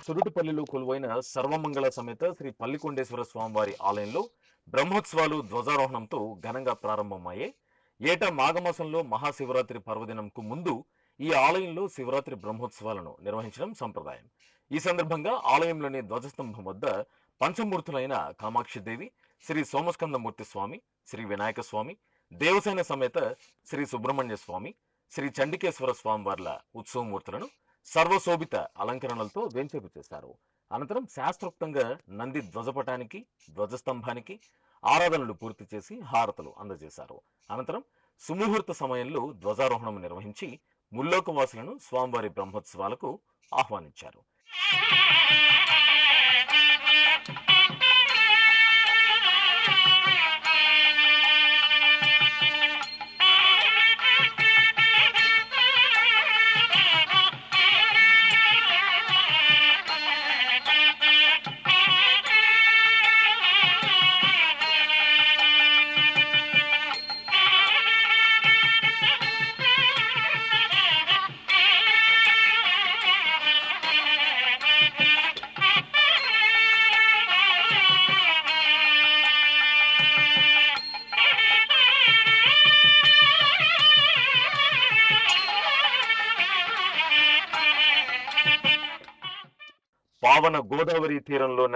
సురుటుపల్లిలో కొలువైన సర్వమంగళ సమేత శ్రీ పల్లికొండేశ్వర స్వామివారి ఆలయంలో బ్రహ్మోత్సవాలు ధ్వజారోహణంతో ఘనంగా ప్రారంభమయ్యాయి. ఏటా మాఘమాసంలో మహాశివరాత్రి పర్వదినంకు ముందు ఈ ఆలయంలో శివరాత్రి బ్రహ్మోత్సవాలను నిర్వహించడం సంప్రదాయం. ఈ సందర్భంగా ఆలయంలోని ధ్వజస్తంభం వద్ద పంచమూర్తులైన కామాక్షిదేవి, శ్రీ సోమస్కందమూర్తి స్వామి, శ్రీ వినాయక స్వామి, దేవసేన సమేత శ్రీ సుబ్రహ్మణ్య స్వామి, శ్రీ చండికేశ్వర స్వామివార్ల ఉత్సవమూర్తులను సర్వశోభిత అలంకరణలతో వేంచేపు చేశారు. అనంతరం శాస్త్రోక్తంగా నంది ధ్వజపటానికి, ధ్వజస్తంభానికి ఆరాధనలు పూర్తి చేసి హారతలు అందజేశారు. అనంతరం సుముహూర్త సమయంలో ధ్వజారోహణం నిర్వహించి ముల్లోకవాసులను స్వామివారి బ్రహ్మోత్సవాలకు ఆహ్వానించారు. పావన గోదావరి తీరంలో